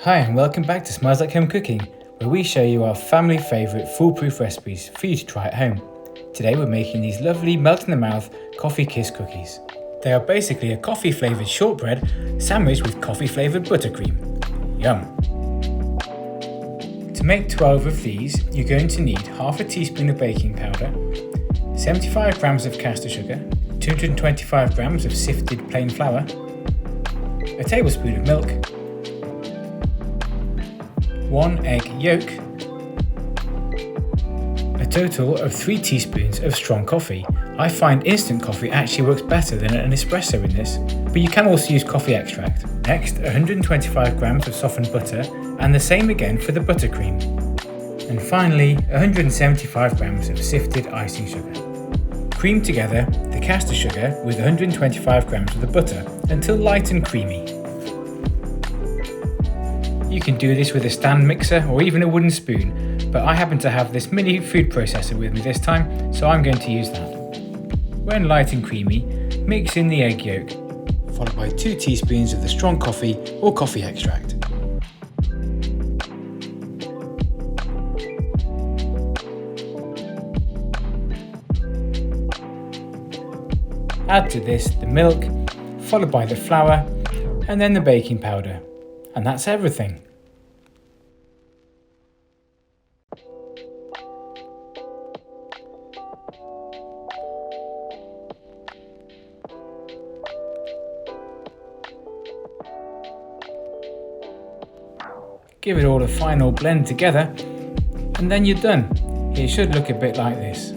Hi and welcome back to Smiles Like Home Cooking, where we show you our family favourite foolproof recipes for you to try at home. Today we're making these lovely melt-in-the-mouth coffee kiss cookies. They are basically a coffee flavoured shortbread sandwiched with coffee flavoured buttercream. Yum! To make 12 of these, you're going to need half a teaspoon of baking powder, 75 grams of caster sugar, 225 grams of sifted plain flour, a tablespoon of milk, 1 egg yolk, a total of 3 teaspoons of strong coffee. I find instant coffee actually works better than an espresso in this, but you can also use coffee extract. Next, 125 grams of softened butter, and the same again for the buttercream. And finally, 175 grams of sifted icing sugar. Cream together the caster sugar with 125 grams of the butter until light and creamy. You can do this with a stand mixer or even a wooden spoon, but I happen to have this mini food processor with me this time, so I'm going to use that. When light and creamy, mix in the egg yolk, followed by 2 teaspoons of the strong coffee or coffee extract. Add to this the milk, followed by the flour, and then the baking powder. And that's everything. Give it all a final blend together, and then you're done. It should look a bit like this.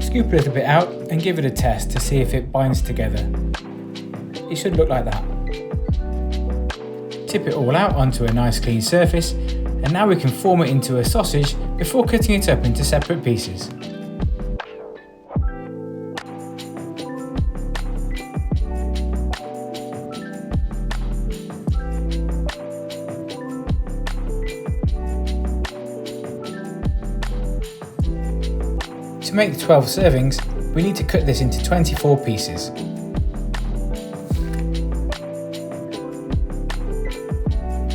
Scoop a little bit out and give it a test to see if it binds together. It should look like that. Tip it all out onto a nice clean surface, and now we can form it into a sausage before cutting it up into separate pieces. To make 12 servings, we need to cut this into 24 pieces.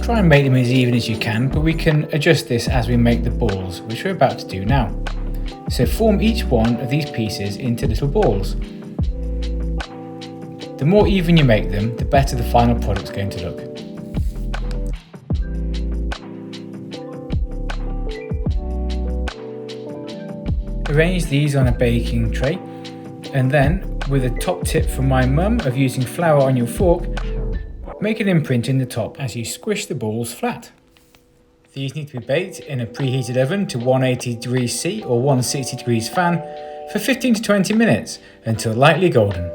Try and make them as even as you can, but we can adjust this as we make the balls, which we're about to do now. So form each one of these pieces into little balls. The more even you make them, the better the final product's going to look. Arrange these on a baking tray, and then, with a top tip from my mum of using flour on your fork, make an imprint in the top as you squish the balls flat. These need to be baked in a preheated oven to 180 degrees C or 160 degrees fan for 15 to 20 minutes until lightly golden.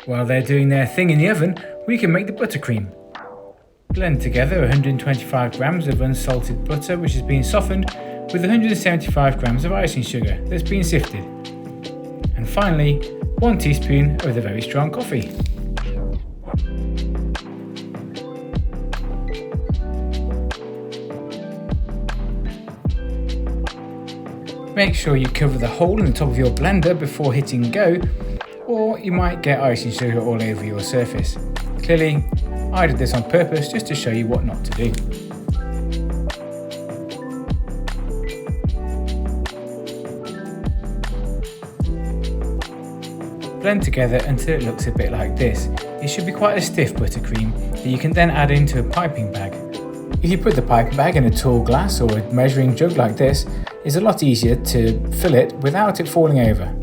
While they're doing their thing in the oven, we can make the buttercream. Blend together 125 grams of unsalted butter which has been softened with 175 grams of icing sugar that's been sifted. And finally, 1 teaspoon of the very strong coffee. Make sure you cover the hole in the top of your blender before hitting go, or you might get icing sugar all over your surface. Clearly, I did this on purpose just to show you what not to do. Blend together until it looks a bit like this. It should be quite a stiff buttercream that you can then add into a piping bag. If you put the piping bag in a tall glass or a measuring jug like this, it's a lot easier to fill it without it falling over.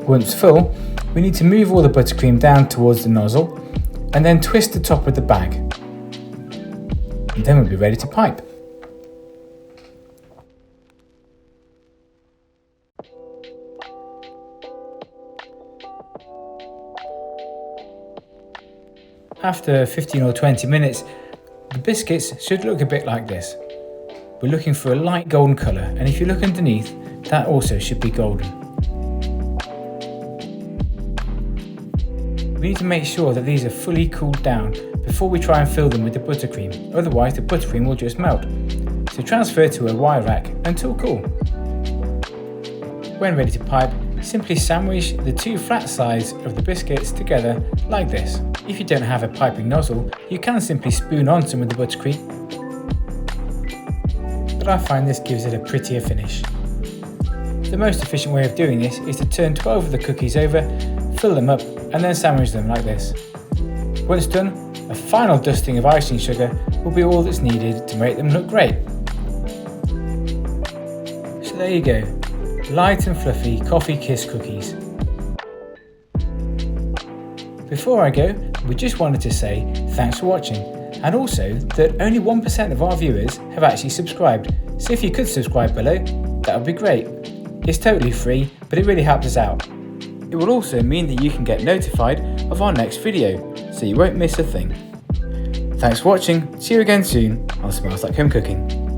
Once full, we need to move all the buttercream down towards the nozzle and then twist the top of the bag. And then we'll be ready to pipe. After 15 or 20 minutes, the biscuits should look a bit like this. We're looking for a light golden colour, and if you look underneath, that also should be golden. we need to make sure that these are fully cooled down before we try and fill them with the buttercream, otherwise the buttercream will just melt. So transfer to a wire rack until cool. When ready to pipe, simply sandwich the two flat sides of the biscuits together like this. If you don't have a piping nozzle, you can simply spoon on some of the buttercream, but I find this gives it a prettier finish. The most efficient way of doing this is to turn 12 of the cookies over, fill them up and then sandwich them like this. Once done, a final dusting of icing sugar will be all that's needed to make them look great. So there you go, light and fluffy coffee kiss cookies. Before I go, we just wanted to say thanks for watching, and also that only 1% of our viewers have actually subscribed, so if you could subscribe below, that would be great. It's totally free, but it really helps us out. It will also mean that you can get notified of our next video, so you won't miss a thing. Thanks for watching, see you again soon on Smells Like Home Cooking.